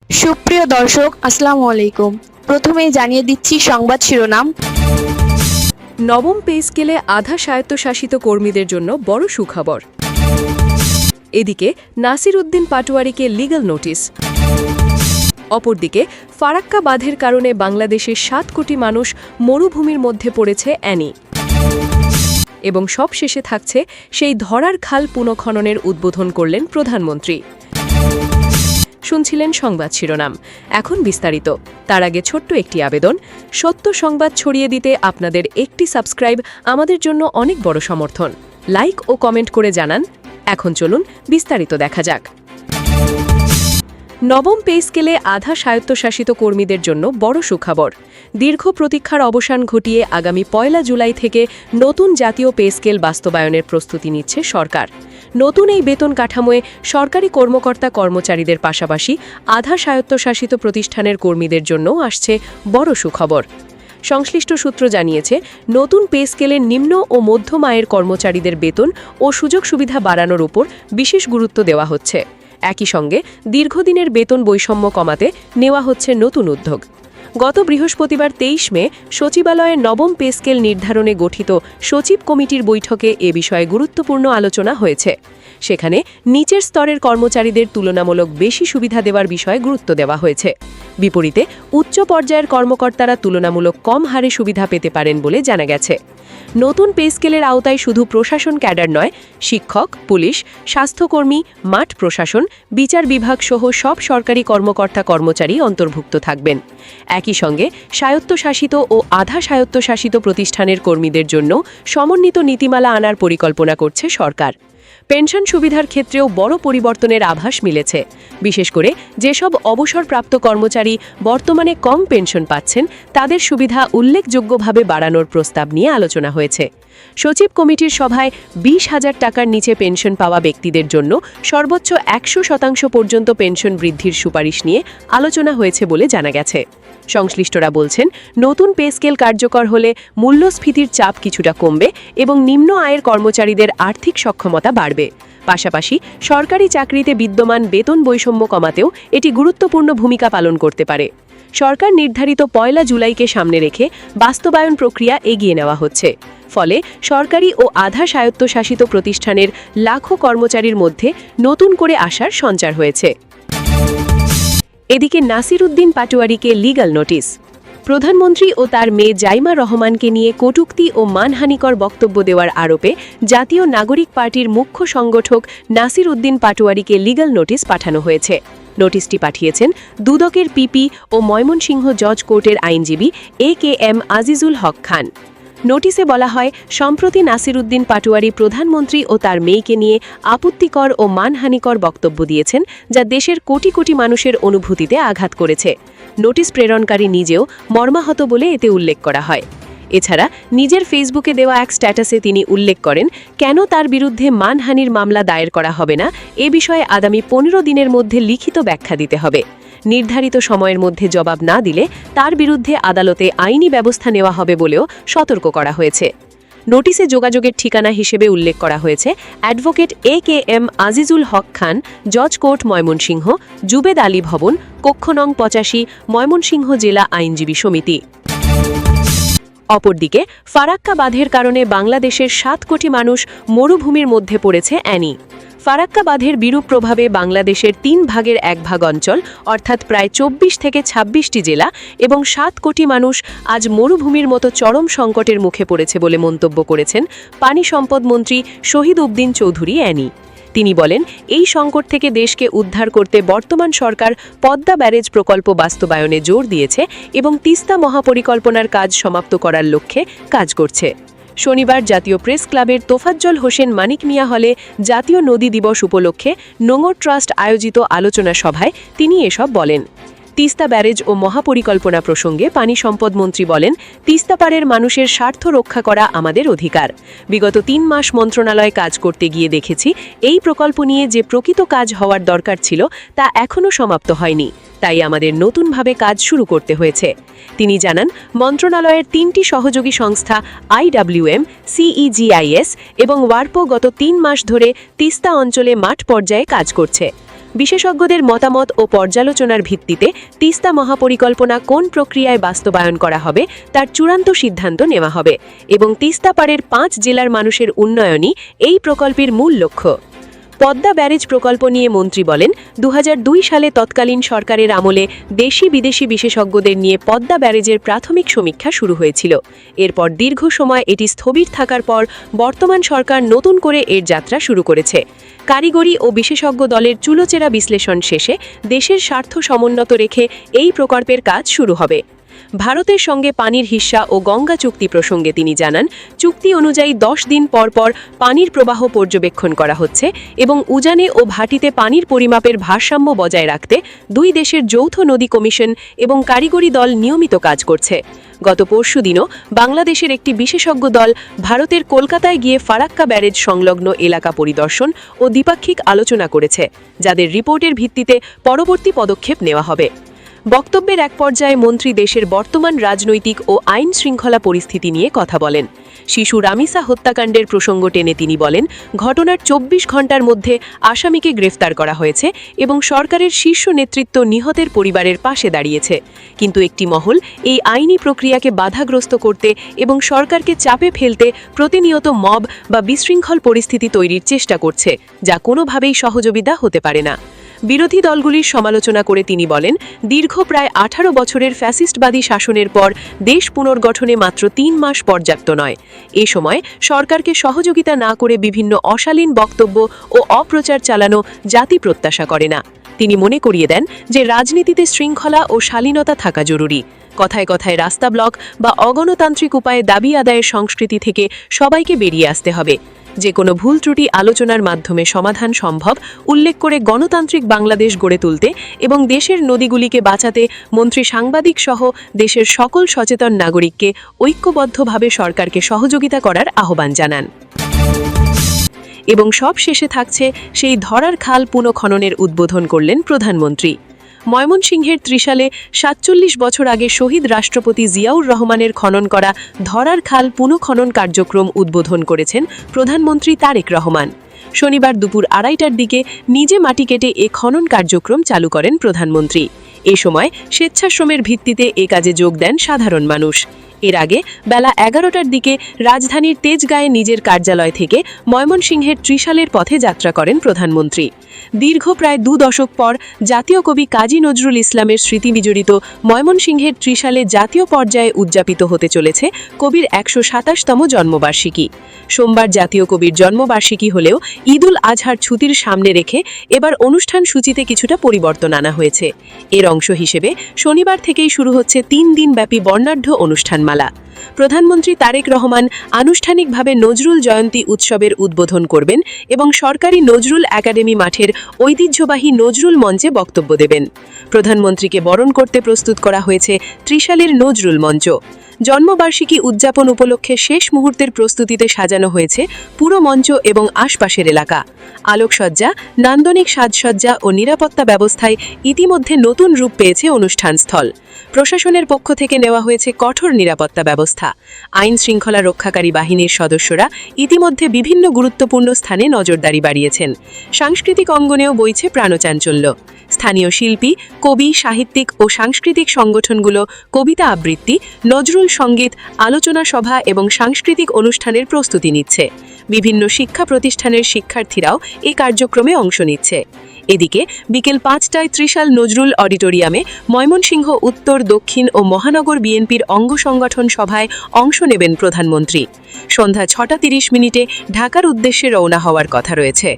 সুপ্রিয় দর্শক, আসসালামু আলাইকুম। প্রথমেই জানিয়ে দিচ্ছি সংবাদ শিরোনাম। নবম পে স্কেলে আধা স্বায়ত্তশাসিত কর্মীদের জন্য বড় সুখবর। এদিকে নাসির উদ্দিন পাটোয়ারিকে লিগ্যাল নোটিশ। অপরদিকে ফারাক্কা বাঁধের কারণে বাংলাদেশের ৭ কোটি মানুষ মরুভূমির মধ্যে পড়েছে অ্যানি। এবং সবশেষে থাকছে সেই ধরার খাল পুনঃখননের উদ্বোধন করলেন প্রধানমন্ত্রী। শুনছিলেন সংবাদ শিরোনাম, এখন বিস্তারিত। তার আগে ছোট্ট একটি আবেদন, সত্য সংবাদ ছড়িয়ে দিতে আপনাদের একটি সাবস্ক্রাইব আমাদের জন্য অনেক বড় সমর্থন। লাইক ও কমেন্ট করে জানান। এখন চলুন বিস্তারিত দেখা যাক। নবম পে স্কেলে আধা স্বায়ত্তশাসিত কর্মীদের জন্য বড় সুখবর। দীর্ঘ প্রতীক্ষার অবসান ঘটিয়ে আগামী ১ জুলাই থেকে নতুন জাতীয় পে স্কেল বাস্তবায়নের প্রস্তুতি নিচ্ছে সরকার। নতুন এই বেতন কাঠামোয় সরকারি কর্মকর্তা কর্মচারীদের পাশাপাশি আধা স্বায়ত্তশাসিত প্রতিষ্ঠানের কর্মীদের জন্যও আসছে বড় সুখবর। সংশ্লিষ্ট সূত্র জানিয়েছে, নতুন পে স্কেলের নিম্ন ও মধ্যম আয়ের কর্মচারীদের বেতন ও সুযোগ সুবিধা বাড়ানোর উপর বিশেষ গুরুত্ব দেওয়া হচ্ছে। একই সঙ্গে দীর্ঘদিনের বেতন বৈষম্য কমাতে নেওয়া হচ্ছে নতুন উদ্যোগ। গত বৃহস্পতিবার ২৩ মে সচিবালয়ের নবম পে স্কেল নির্ধারণে গঠিত সচিব কমিটির বৈঠকে এ বিষয়ে গুরুত্বপূর্ণ আলোচনা হয়েছে। সেখানে নিচের স্তরের কর্মচারীদের তুলনামূলক বেশি সুবিধা দেওয়ার বিষয়ে গুরুত্ব দেওয়া হয়েছে। বিপরীতে উচ্চ পর্যায়ের কর্মকর্তারা তুলনামূলক কম হারে সুবিধা পেতে পারেন বলে জানা গেছে। নতুন পে স্কেলের আওতায় শুধু প্রশাসন ক্যাডার নয়, শিক্ষক, পুলিশ, স্বাস্থ্যকর্মী, মাঠ প্রশাসন, বিচার বিভাগ সহ সব সরকারি কর্মকর্তা কর্মচারী অন্তর্ভুক্ত থাকবেন। একই সঙ্গে স্বায়ত্তশাসিত ও আধা স্বায়ত্তশাসিত প্রতিষ্ঠানের কর্মীদের জন্য সমন্বিত নীতিমালা আনার পরিকল্পনা করছে সরকার। পেনশন সুবিধার ক্ষেত্রেও বড় পরিবর্তনের আভাস মিলেছে। বিশেষ করে যেসব অবসরপ্রাপ্ত কর্মচারী বর্তমানে কম পেনশন পাচ্ছেন, তাদের সুবিধা উল্লেখযোগ্যভাবে বাড়ানোর প্রস্তাব নিয়ে আলোচনা হয়েছে। সচিব কমিটির সভায় ২০,০০০ টাকার নিচে পেনশন পাওয়া ব্যক্তিদের জন্য সর্বোচ্চ ১০০% পর্যন্ত পেনশন বৃদ্ধির সুপারিশ নিয়ে আলোচনা হয়েছে বলে জানা গেছে। সংশ্লিষ্টরা বলছেন, নতুন পে স্কেল কার্যকর হলে মূল্যস্ফীতির চাপ কিছুটা কমবে এবং নিম্ন আয়ের কর্মচারীদের আর্থিক সক্ষমতা বাড়বে। পাশাপাশি সরকারি চাকরিতে বিদ্যমান বেতন বৈষম্য কমাতেও এটি গুরুত্বপূর্ণ ভূমিকা পালন করতে পারে। সরকার নির্ধারিত ১ জুলাইকে সামনে রেখে বাস্তবায়ন প্রক্রিয়া এগিয়ে নেওয়া হচ্ছে। ফলে সরকারি ও আধা স্বায়ত্তশাসিত প্রতিষ্ঠানের লাখো কর্মচারীর মধ্যে নতুন করে আশার সঞ্চার হয়েছে। এদিকে নাসির উদ্দিন পাটোয়ারিকে লিগ্যাল নোটিশ। প্রধানমন্ত্রী ও তার মেয়ে জাইমা রহমানকে নিয়ে কটূক্তি ও মানহানিকর বক্তব্য দেওয়ার আরোপে জাতীয় নাগরিক পার্টির মুখ্য সংগঠক নাসির উদ্দিন পাটোয়ারিকে লিগ্যাল নোটিশ পাঠানো হয়েছে। নোটিশটি পাঠিয়েছেন দুদকের পিপি ও ময়মনসিংহ জজ কোর্টের আইনজীবী AKM আজিজুল হক খান। নোটিশে বলা হয়, সম্প্রতি নাসির উদ্দিন পাটোয়ারি প্রধানমন্ত্রী ও তার মেয়েকে নিয়ে আপত্তিকর ও মানহানিকর বক্তব্য দিয়েছেন, যা দেশের কোটি কোটি মানুষের অনুভূতিতে আঘাত করেছে। নোটিশ প্রেরণকারী নিজেও মর্মাহত বলে এতে উল্লেখ করা হয়। এছাড়া নিজের ফেসবুকে দেওয়া এক স্ট্যাটাসে তিনি উল্লেখ করেন, কেন তার বিরুদ্ধে মানহানির মামলা দায়ের করা হবে না, এ বিষয়ে আগামী ১৫ দিনের মধ্যে লিখিত ব্যাখ্যা দিতে হবে। নির্ধারিত সময়ের মধ্যে জবাব না দিলে তার বিরুদ্ধে আদালতে আইনি ব্যবস্থা নেওয়া হবে বলেও সতর্ক করা হয়েছে। নোটিশে যোগাযোগের ঠিকানা হিসেবে উল্লেখ করা হয়েছে অ্যাডভোকেট AKM আজিজুল হক খান, জজ কোর্ট ময়মনসিংহ, জুবেদ আলী ভবন, কক্ষ নং ৮৫, ময়মনসিংহ জেলা আইনজীবী সমিতি। অপরদিকে ফারাক্কা বাঁধের কারণে বাংলাদেশের ৭ কোটি মানুষ মরুভূমির মধ্যে পড়েছে অ্যানি। ফারাক্কা বাঁধের বিরূপ প্রভাবে বাংলাদেশের ৩ ভাগের ১ ভাগ অঞ্চল অর্থাৎ প্রায় ২৪ থেকে ২৬টি জেলা এবং ৭ কোটি মানুষ আজ মরুভূমির মতো চরম সংকটের মুখে পড়েছে বলে মন্তব্য করেছেন পানি সম্পদ মন্ত্রী শহীদ উদ্দিন চৌধুরী অ্যানি। তিনি বলেন, এই সংকট থেকে দেশকে উদ্ধার করতে বর্তমান সরকার পদ্মা ব্যারেজ প্রকল্প বাস্তবায়নে জোর দিয়েছে এবং তিস্তা মহাপরিকল্পনার কাজ সমাপ্ত করার লক্ষ্যে কাজ করছে। শনিবার জাতীয় প্রেস ক্লাবের তোফাজ্জল হোসেন মানিক মিয়া হলে জাতীয় নদী দিবস উপলক্ষে নোঙর ট্রাস্ট আয়োজিত আলোচনা সভায় তিনি এসব বলেন। তিস্তা ব্যারেজ ও মহাপরিকল্পনা প্রসঙ্গে পানি সম্পদ মন্ত্রী বলেন, তিস্তা পাড়ের মানুষের স্বার্থ রক্ষা করা আমাদের অধিকার। বিগত ৩ মাস মন্ত্রণালয়ে কাজ করতে গিয়ে দেখেছি, এই প্রকল্প নিয়ে যে প্রকৃত কাজ হওয়ার দরকার ছিল তা এখনও সমাপ্ত হয়নি, তাই আমাদের নতুনভাবে কাজ শুরু করতে হয়েছে। তিনি জানান, মন্ত্রণালয়ের ৩টি সহযোগী সংস্থা IWM, CEGIS এবং ওয়ার্পো গত ৩ মাস ধরে তিস্তা অঞ্চলে মাঠ পর্যায়ে কাজ করছে। বিশেষজ্ঞদের মতামত ও পর্যালোচনার ভিত্তিতে তিস্তা মহাপরিকল্পনা কোন প্রক্রিয়ায় বাস্তবায়ন করা হবে তার চূড়ান্ত সিদ্ধান্ত নেওয়া হবে এবং তিস্তা পাড়ের 5 জেলার মানুষের উন্নয়নই এই প্রকল্পের মূল লক্ষ্য। পদ্মা ব্যারেজ প্রকল্প নিয়ে মন্ত্রী বলেন, 2002 সালে তৎকালীন সরকারের আমলে দেশি বিদেশি বিশেষজ্ঞদের নিয়ে পদ্মা ব্যারেজের প্রাথমিক সমীক্ষা শুরু হয়েছিল। এরপর দীর্ঘ সময় এটি স্থবির থাকার পর বর্তমান সরকার নতুন করে এর যাত্রা শুরু করেছে। কারিগরি ও বিশেষজ্ঞ দলের চুলোচেরা বিশ্লেষণ শেষে দেশের স্বার্থ সমুন্নত রেখে এই প্রকল্পের কাজ শুরু হবে। ভারতের সঙ্গে পানির হিস্সা ও গঙ্গা চুক্তি প্রসঙ্গে তিনি জানান, চুক্তি অনুযায়ী 10 দিন পর পর পানির প্রবাহ পর্যবেক্ষণ করা হচ্ছে এবং উজানে ও ভাটিতে পানির পরিমাপের ভারসাম্য বজায় রাখতে দুই দেশের যৌথ নদী কমিশন এবং কারিগরি দল নিয়মিত কাজ করছে। গত পরশুদিনও বাংলাদেশের একটি বিশেষজ্ঞ দল ভারতের কলকাতায় গিয়ে ফারাক্কা ব্যারেজ সংলগ্ন এলাকা পরিদর্শন ও দ্বিপাক্ষিক আলোচনা করেছে, যাদের রিপোর্টের ভিত্তিতে পরবর্তী পদক্ষেপ নেওয়া হবে। বক্তব্যের এক পর্যায়ে মন্ত্রী দেশের বর্তমান রাজনৈতিক ও আইন শৃঙ্খলা পরিস্থিতি নিয়ে কথা বলেন। শিশু রামিসা হত্যাকাণ্ডের প্রসঙ্গ টেনে তিনি বলেন, ঘটনার 24 ঘণ্টার মধ্যে আসামিকে গ্রেফতার করা হয়েছে এবং সরকারের শীর্ষ নেতৃত্ব নিহতের পরিবারের পাশে দাঁড়িয়েছে। কিন্তু একটি মহল এই আইনি প্রক্রিয়াকে বাধাগ্রস্ত করতে এবং সরকারকে চাপে ফেলতে প্রতিনিয়ত মব বা বিশৃঙ্খল পরিস্থিতি তৈরির চেষ্টা করছে, যা কোনোভাবেই সহযোগিতা হতে পারে না। বিরোধী দলগুলির সমালোচনা করে তিনি বলেন, দীর্ঘ প্রায় 18 বছরের ফ্যাসিস্টবাদী শাসনের পর দেশ পুনর্গঠনে মাত্র 3 মাস পর্যাপ্ত নয়। এ সময় সরকারকে সহযোগিতা না করে বিভিন্ন অশালীন বক্তব্য ও অপ্রচার চালানো জাতি প্রত্যাশা করে না। তিনি মনে করিয়ে দেন যে রাজনীতিতে শৃঙ্খলা ও শালীনতা থাকা জরুরি। কথায় কথায় রাস্তা ব্লক বা অগণতান্ত্রিক উপায়ে দাবি আদায়ের সংস্কৃতি থেকে সবাইকে বেরিয়ে আসতে হবে। যে কোনো ভুল ত্রুটি আলোচনার মাধ্যমে সমাধান সম্ভব উল্লেখ করে গণতান্ত্রিক বাংলাদেশ গড়ে তুলতে এবং দেশের নদীগুলিকে বাঁচাতে মন্ত্রী সাংবাদিক সহ দেশের সকল সচেতন নাগরিককে ঐক্যবদ্ধভাবে সরকারকে সহযোগিতা করার আহ্বান জানান। এবং সব শেষে থাকছে সেই ধরার খাল পুনঃখননের উদ্বোধন করলেন প্রধানমন্ত্রী। ময়মনসিংহের ত্রিশালে 47 বছর আগে শহীদ রাষ্ট্রপতি জিয়াউর রহমানের খনন করা ধরার খাল পুনঃখনন কার্যক্রম উদ্বোধন করেছেন প্রধানমন্ত্রী তারেক রহমান। শনিবার দুপুর 2:30টার দিকে নিজে মাটি কেটে এ খনন কার্যক্রম চালু করেন প্রধানমন্ত্রী। এ সময় স্বেচ্ছাশ্রমের ভিত্তিতে এ কাজে যোগ দেন সাধারণ মানুষ। এর আগে বেলা 11টার দিকে রাজধানীর তেজগাঁয়ে নিজের কার্যালয় থেকে ময়মনসিংহের ত্রিশালের পথে যাত্রা করেন প্রধানমন্ত্রী। দীর্ঘ প্রায় 2 দশক পর জাতীয় কবি কাজী নজরুল ইসলামের স্মৃতি বিজড়িত ময়মনসিংহের ত্রিশালে জাতীয় পর্যায়ে উদযাপিত হতে চলেছে কবির 127তম জন্মবার্ষিকী। সোমবার জাতীয় কবির জন্মবার্ষিকী হলেও ঈদুল আজহার ছুটির সামনে রেখে এবার অনুষ্ঠান সূচিতে কিছুটা পরিবর্তন আনা হয়েছে। এর অংশ হিসেবে শনিবার থেকেই শুরু হচ্ছে 3 দিনব্যাপী বর্ণাঢ্য অনুষ্ঠানমালা। প্রধানমন্ত্রী তারেক রহমান আনুষ্ঠানিকভাবে নজরুল জয়ন্তী উৎসবের উদ্বোধন করবেন এবং সরকারি নজরুল একাডেমি মাঠের ঐতিহ্যবাহী নজরুল মঞ্চে বক্তব্য দেবেন। প্রধানমন্ত্রীকে বরণ করতে প্রস্তুত করা হয়েছে ত্রিশালের নজরুল মঞ্চ। জন্মবার্ষিকী উদযাপন উপলক্ষে শেষ মুহূর্তের প্রস্তুতিতে সাজানো হয়েছে পুরো মঞ্চ এবং আশপাশের এলাকা। আলোকসজ্জা, নান্দনিক সাজসজ্জা ও নিরাপত্তা ব্যবস্থায় ইতিমধ্যে নতুন রূপ পেয়েছে অনুষ্ঠানস্থল। প্রশাসনের পক্ষ থেকে নেওয়া হয়েছে কঠোর নিরাপত্তা ব্যবস্থা। আইন শৃঙ্খলা রক্ষাকারী বাহিনীর সদস্যরা ইতিমধ্যে বিভিন্ন গুরুত্বপূর্ণ স্থানে নজরদারি বাড়িয়েছেন। সাংস্কৃতিক অঙ্গনেও বইছে প্রাণচাঞ্চল্য। স্থানীয় শিল্পী, কবি, সাহিত্যিক ও সাংস্কৃতিক সংগঠনগুলো কবিতা আবৃত্তি, নজরুল সঙ্গীত, আলোচনা সভা এবং সাংস্কৃতিক অনুষ্ঠানের প্রস্তুতি নিচ্ছে। বিভিন্ন শিক্ষা প্রতিষ্ঠানের শিক্ষার্থীরাও এই কার্যক্রমে অংশ নিচ্ছে। এদিকে বিকেল 5টায় ত্রিশাল নজরুল অডিটোরিয়ামে ময়মনসিংহ উত্তর, দক্ষিণ ও মহানগর বিএনপির অঙ্গ সংগঠন সভায় অংশ নেবেন প্রধানমন্ত্রী। সন্ধ্যা 6টা 30 মিনিটে ঢাকার উদ্দেশ্যে রওনা হওয়ার কথা রয়েছে।